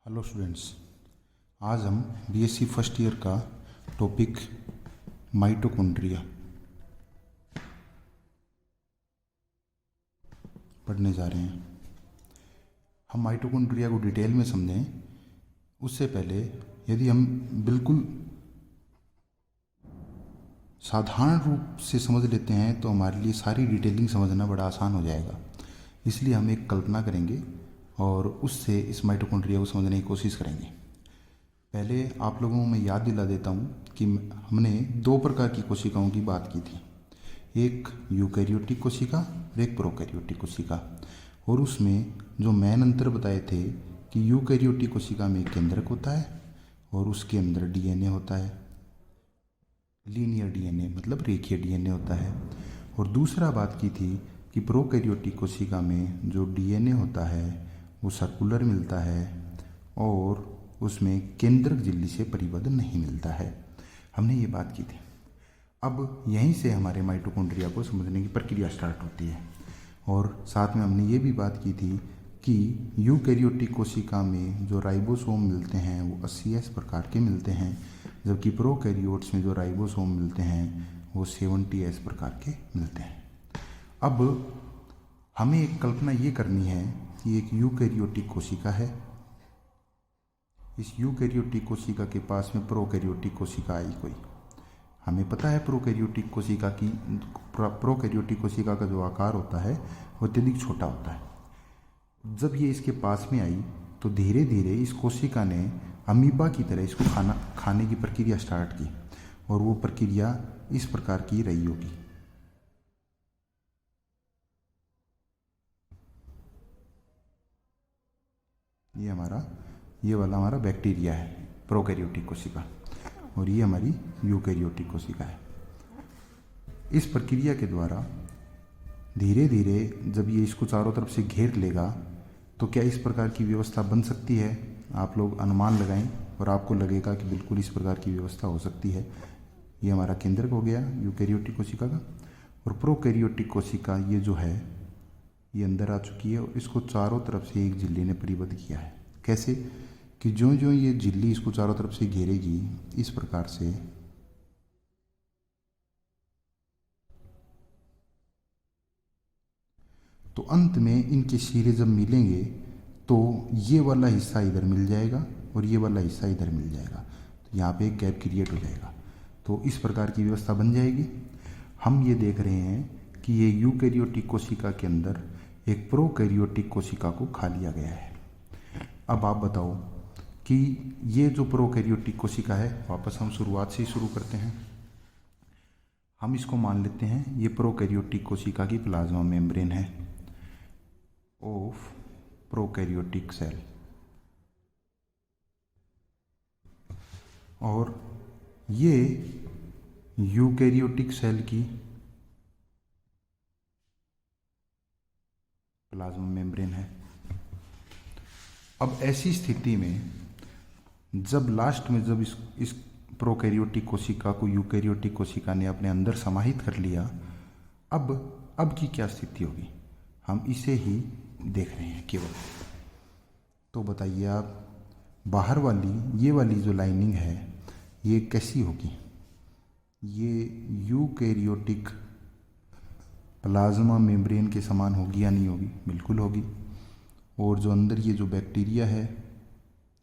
Hello students, आज हम BSc first year का टॉपिक माइटोकॉन्ड्रिया पढ़ने जा रहे हैं। हम माइटोकॉन्ड्रिया को डिटेल में समझें उससे पहले यदि हम बिल्कुल साधारण रूप से समझ लेते हैं तो हमारे लिए सारी डिटेलिंग समझना बड़ा आसान हो जाएगा। इसलिए हम एक कल्पना करेंगे और उससे इस माइटोकॉन्ड्रिया को समझने की कोशिश करेंगे। पहले आप लोगों को मैं याद दिला देता हूँ कि हमने दो प्रकार की कोशिकाओं की बात की थी, एक यूकैरियोटिक कोशिका और एक प्रोकैरियोटिक कोशिका। और उसमें जो मेन अंतर बताए थे कि यूकैरियोटिक कोशिका में केंद्रक होता है और उसके अंदर डीएनए होता है, लीनियर डीएनए मतलब रेखीय डीएनए होता है। और दूसरा बात की थी कि प्रोकैरियोटिक कोशिका में जो डीएनए होता है वो सर्कुलर मिलता है और उसमें केंद्रक झिल्ली से परिबद्ध नहीं मिलता है। हमने ये बात की थी। अब यहीं से हमारे माइटोकॉन्ड्रिया को समझने की प्रक्रिया स्टार्ट होती है। और साथ में हमने ये भी बात की थी कि यूकैरियोटिक कोशिका में जो राइबोसोम मिलते हैं वो 80S प्रकार के मिलते हैं, जबकि प्रोकैरियोट्स में जो राइबोसोम मिलते हैं वो 70S प्रकार के मिलते हैं। अब हमें एक कल्पना ये करनी है कि एक यूकैरियोटिक कोशिका है, इस यूकैरियोटिक कोशिका के पास में प्रोकैरियोटिक कोशिका आई कोई। हमें पता है प्रोकैरियोटिक कोशिका का जो आकार होता है वो अत्यधिक छोटा होता है। जब ये इसके पास में आई तो धीरे धीरे इस कोशिका ने अमीबा की तरह इसको खाने की प्रक्रिया स्टार्ट की और वो प्रक्रिया इस प्रकार की रही होगी। ये वाला हमारा बैक्टीरिया है प्रोकैरियोटिक कोशिका और ये हमारी यूकैरियोटिक कोशिका है। इस प्रक्रिया के द्वारा धीरे धीरे जब ये इसको चारों तरफ से घेर लेगा तो क्या इस प्रकार की व्यवस्था बन सकती है? आप लोग अनुमान लगाएं और आपको लगेगा कि बिल्कुल इस प्रकार की व्यवस्था हो सकती है। ये हमारा केंद्रक हो गया यूकैरियोटिक कोशिका का। और प्रोकैरियोटिक कोशिका ये जो है ये अंदर आ चुकी है और इसको चारों तरफ से एक झिल्ली ने परिबद्ध किया है। कैसे कि जो जो ये झिल्ली इसको चारों तरफ से घेरेगी इस प्रकार से तो अंत में इनके सिरे जब मिलेंगे तो ये वाला हिस्सा इधर मिल जाएगा और ये वाला हिस्सा इधर मिल जाएगा, तो यहाँ पे एक गैप क्रिएट हो जाएगा। तो इस प्रकार की व्यवस्था बन जाएगी। हम ये देख रहे हैं कि ये यूकैरियोटिक कोशिका के अंदर एक प्रोकैरियोटिक कोशिका को खा लिया गया है। अब आप बताओ कि ये जो प्रोकैरियोटिक कोशिका है, वापस हम शुरुआत से ही शुरू करते हैं। हम इसको मान लेते हैं ये प्रोकैरियोटिक कोशिका की प्लाज्मा मेम्ब्रेन है ऑफ प्रोकैरियोटिक सेल, और ये यूकैरियोटिक सेल की प्लाज्मा मेम्ब्रेन है। अब ऐसी स्थिति में जब लास्ट में जब इस प्रोकैरियोटिक कोशिका को यूकैरियोटिक कोशिका ने अपने अंदर समाहित कर लिया, अब की क्या स्थिति होगी हम इसे ही देख रहे हैं केवल। तो बताइए आप, बाहर वाली ये वाली जो लाइनिंग है ये कैसी होगी? ये यूकैरियोटिक प्लाज्मा मेम्ब्रेन के समान होगी या नहीं होगी? बिल्कुल होगी। और जो अंदर ये जो बैक्टीरिया है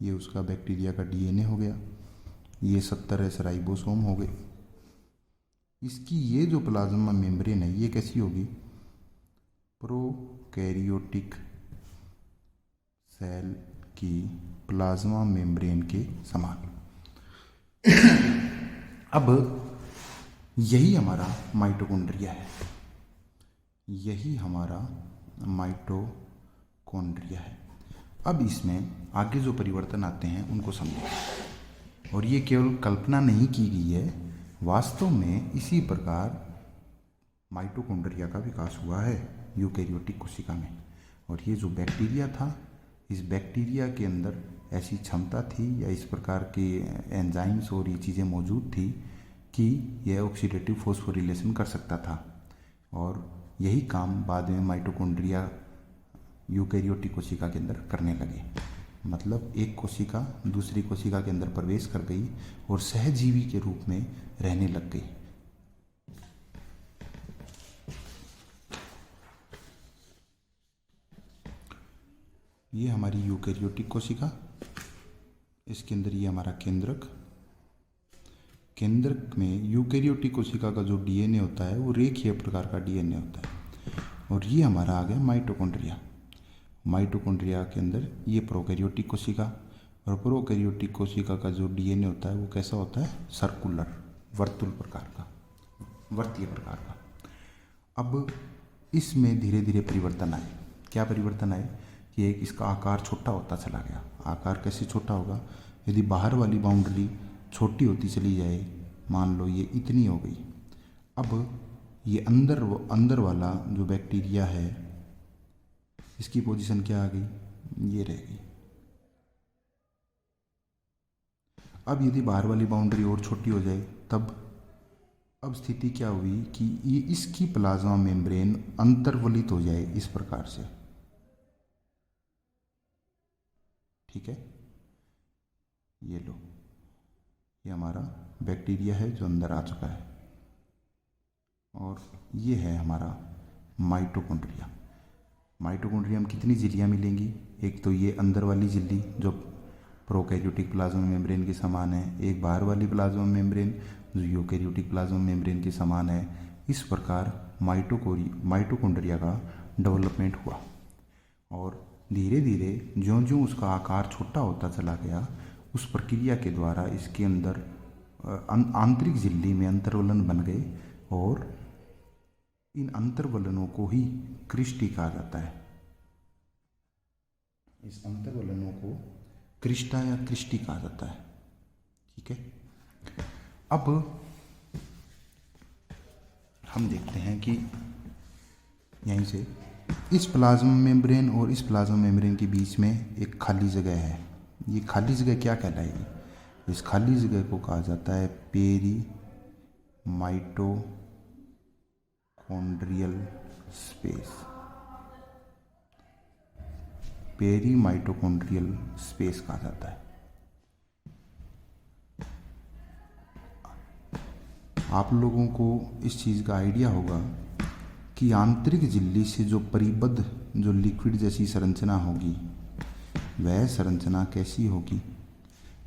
ये उसका बैक्टीरिया का डीएनए हो गया, ये 70S राइबोसोम हो गए। इसकी ये जो प्लाज्मा मेम्ब्रेन है ये कैसी होगी? प्रोकैरियोटिक सेल की प्लाज्मा मेम्ब्रेन के समान। अब यही हमारा माइटोकॉन्ड्रिया है, यही हमारा माइटोकॉन्ड्रिया है। अब इसमें आगे जो परिवर्तन आते हैं उनको समझें। और ये केवल कल्पना नहीं की गई है, वास्तव में इसी प्रकार माइटोकॉन्ड्रिया का विकास हुआ है यूकैरियोटिक कोशिका में। और ये जो बैक्टीरिया था, इस बैक्टीरिया के अंदर ऐसी क्षमता थी या इस प्रकार के एंजाइम्स और ये चीज़ें मौजूद थी कि यह ऑक्सीडेटिव फॉस्फोरिलेशन कर सकता था। और यही काम बाद में माइटोकॉन्ड्रिया यूकैरियोटिक कोशिका के अंदर करने लगे। मतलब एक कोशिका दूसरी कोशिका के अंदर प्रवेश कर गई और सहजीवी के रूप में रहने लग गई। ये हमारी यूकेरियोटिक कोशिका, इसके अंदर ये हमारा केंद्रक। केंद्रक में यूकेरियोटिक कोशिका का जो डीएनए होता है वो रेखीय प्रकार का डीएनए होता है। और ये हमारा आ गया माइटोकॉन्ड्रिया। माइटोकॉन्ड्रिया के अंदर ये प्रोकैरियोटिक कोशिका, और प्रोकैरियोटिक कोशिका का जो डीएनए होता है वो कैसा होता है, सर्कुलर, वर्तुल प्रकार का, वर्तीय प्रकार का। अब इसमें धीरे धीरे परिवर्तन आए। क्या परिवर्तन आए कि एक इसका आकार छोटा होता चला गया। आकार कैसे छोटा होगा, यदि बाहर वाली बाउंड्री छोटी होती चली जाए, मान लो ये इतनी हो गई, अब ये अंदर वाला जो बैक्टीरिया है इसकी पोजीशन क्या आ गई, ये रह गई। अब यदि बाहर वाली बाउंड्री और छोटी हो जाए तब अब स्थिति क्या हुई कि ये इसकी प्लाज्मा मेम्ब्रेन अंतर्वलित हो जाए इस प्रकार से। ठीक है, ये लो, ये हमारा बैक्टीरिया है जो अंदर आ चुका है, और ये है हमारा माइटोकॉन्ड्रिया। माइटोकॉन्ड्रिया में कितनी झिल्लियाँ मिलेंगी, एक तो ये अंदर वाली झिल्ली जो प्रोकैरियोटिक प्लाज्मा मेम्ब्रेन के समान है, एक बाहर वाली प्लाज्मा मेम्ब्रेन जो यूकैरियोटिक प्लाज्मा मेम्ब्रेन के समान है। इस प्रकार माइटोकॉन्ड्रिया का डेवलपमेंट हुआ, और धीरे धीरे ज्यों ज्यों उसका आकार छोटा होता चला गया, उस प्रक्रिया के द्वारा इसके अंदर आंतरिक झिल्ली में अंतर्वलन बन गए, और इन अंतर्वलनों को ही क्रिस्टी कहा जाता है। इस अंतर्वलनों को क्रिस्टा या क्रिस्टी कहा जाता है। ठीक है, अब हम देखते हैं कि यहीं से इस प्लाज्मा मेम्ब्रेन और इस प्लाज्मा मेम्ब्रेन के बीच में एक खाली जगह है। ये खाली जगह क्या कहलाएगी, इस खाली जगह को कहा जाता है peri mitochondrial space. Peri mitochondrial space कहा जाता है। आप लोगों को इस चीज़ का आइडिया होगा कि आंतरिक झिल्ली से जो परिबद्ध जो लिक्विड जैसी संरचना होगी, वह संरचना कैसी होगी,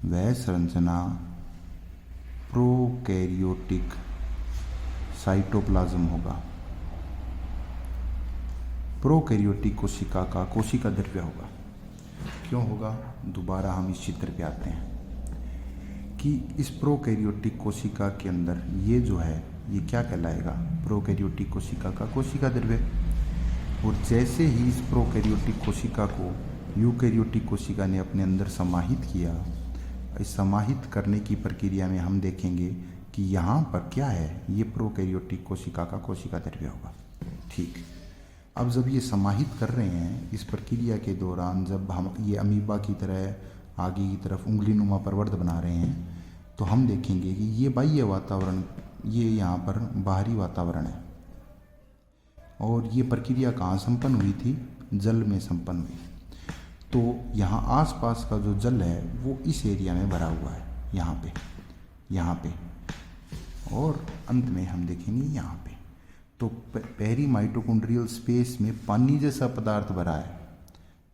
वह संरचना प्रोकैरियोटिक साइटोप्लाज्म होगा। प्रोकैरियोटिक कोशिका का कोशिका द्रव्य होगा। क्यों होगा, दोबारा हम इस चित्र पे आते हैं कि इस प्रोकैरियोटिक कोशिका के अंदर ये जो है ये क्या कहलाएगा, प्रोकैरियोटिक कोशिका का कोशिका द्रव्य। और जैसे ही इस प्रोकैरियोटिक कोशिका को यूकैरियोटिक कोशिका ने अपने अंदर समाहित किया, इस समाहित करने की प्रक्रिया में हम देखेंगे कि यहाँ पर क्या है, ये प्रोकैरियोटिक कोशिका का कोशिका द्रव्य होगा। ठीक, अब जब ये समाहित कर रहे हैं, इस प्रक्रिया के दौरान जब हम ये अमीबा की तरह आगे की तरफ उंगली नुमा प्रवर्ध बना रहे हैं, तो हम देखेंगे कि ये बाह्य वातावरण, ये यहाँ पर बाहरी वातावरण है, और ये प्रक्रिया कहाँ संपन्न हुई थी, जल में संपन्न हुई। तो यहाँ आसपास का जो जल है वो इस एरिया में भरा हुआ है, यहाँ पे, और अंत में हम देखेंगे यहाँ पे। तो पेरी माइटोकॉन्ड्रियल स्पेस में पानी जैसा पदार्थ भरा है,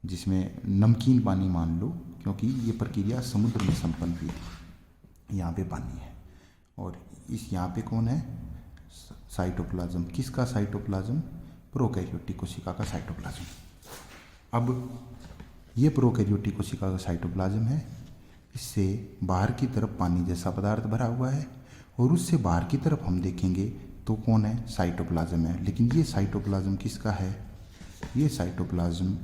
जिसमें नमकीन पानी मान लो, क्योंकि ये प्रक्रिया समुद्र में संपन्न हुई थी। यहाँ पे पानी है, और इस यहाँ पे कौन है, साइटोप्लाज्म। किसका साइटोप्लाज्म, प्रोकैरियोटिक कोशिका का साइटोप्लाज्म। अब ये प्रोकैरियोटिक कोशिका का साइटोप्लाज्म है, इससे बाहर की तरफ पानी जैसा पदार्थ भरा हुआ है, और उससे बाहर की तरफ हम देखेंगे तो कौन है, साइटोप्लाज्म है। लेकिन ये साइटोप्लाज्म किसका है, ये साइटोप्लाज्म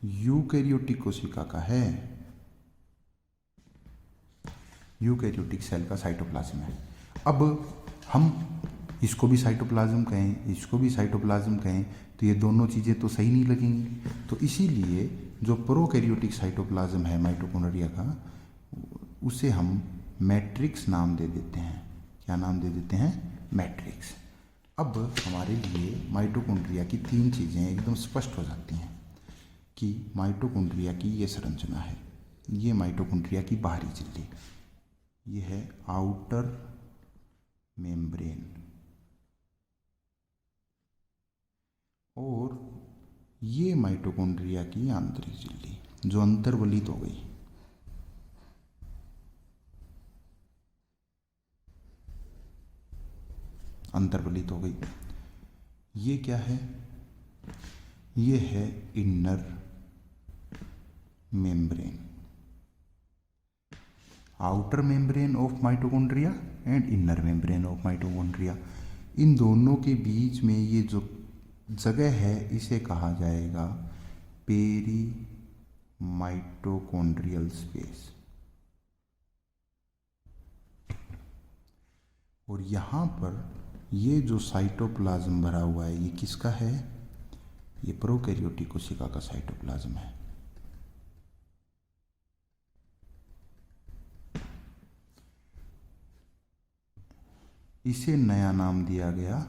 यूकैरियोटिक कोशिका का है, यूकैरियोटिक सेल का साइटोप्लाज्म है। अब हम इसको भी साइटोप्लाज्म कहें, इसको भी साइटोप्लाज्म कहें, तो ये दोनों चीज़ें तो सही नहीं लगेंगी। तो इसीलिए जो प्रोकैरियोटिक साइटोप्लाज्म है माइटोकॉन्ड्रिया का, उसे हम मैट्रिक्स नाम दे देते हैं। क्या नाम दे देते हैं, मैट्रिक्स। अब हमारे लिए माइटोकॉन्ड्रिया की तीन चीज़ें एकदम स्पष्ट हो जाती हैं कि माइटोकॉन्ड्रिया की ये संरचना है। ये माइटोकॉन्ड्रिया की बाहरी झिल्ली, ये है आउटर मेम्ब्रेन, और ये माइटोकॉन्ड्रिया की आंतरिक झिल्ली जो अंतर्वलित हो गई। अंतर्वलित हो गई। ये क्या है? ये है inner membrane, outer membrane of mitochondria and inner membrane of mitochondria. इन दोनों के बीच में ये जो जगह है इसे कहा जाएगा पेरी माइटोकॉन्ड्रियल स्पेस। और यहाँ पर ये जो साइटोप्लाज्म भरा हुआ है ये किसका है? ये प्रोकैरियोटिक कोशिका का साइटोप्लाज्म है। इसे नया नाम दिया गया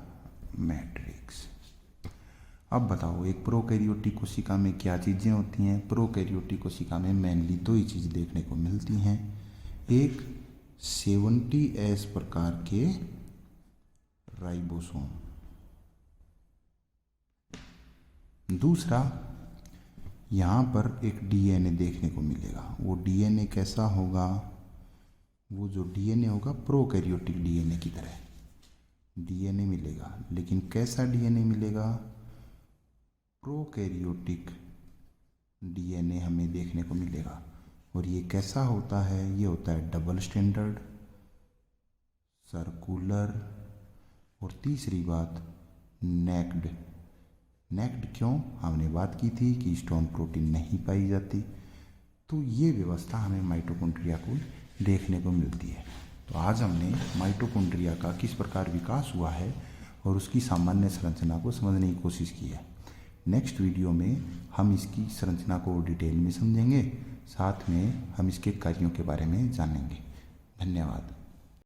मैट्रिक्स। अब बताओ, एक प्रोकैरियोटिक कोशिका में क्या चीज़ें होती हैं? प्रोकैरियोटिक कोशिका में मेनली दो ही चीज़ देखने को मिलती हैं। एक 70S प्रकार के राइबोसोम, दूसरा यहाँ पर एक डीएनए देखने को मिलेगा। वो डीएनए कैसा होगा? वो जो डीएनए होगा प्रोकैरियोटिक डीएनए की तरह डीएनए मिलेगा। लेकिन कैसा डीएनए मिलेगा? प्रोकैरियोटिक डीएनए हमें देखने को मिलेगा। और ये कैसा होता है? ये होता है डबल स्टैंडर्ड, सर्कुलर, और तीसरी बात नेक्ड। नेक्ड क्यों? हमने बात की थी कि स्टोन प्रोटीन नहीं पाई जाती। तो ये व्यवस्था हमें माइटोकॉन्ड्रिया को देखने को मिलती है। तो आज हमने माइटोकॉन्ड्रिया का किस प्रकार विकास हुआ है और उसकी सामान्य संरचना को समझने की कोशिश की है। नेक्स्ट वीडियो में हम इसकी संरचना को डिटेल में समझेंगे, साथ में हम इसके कार्यों के बारे में जानेंगे। धन्यवाद।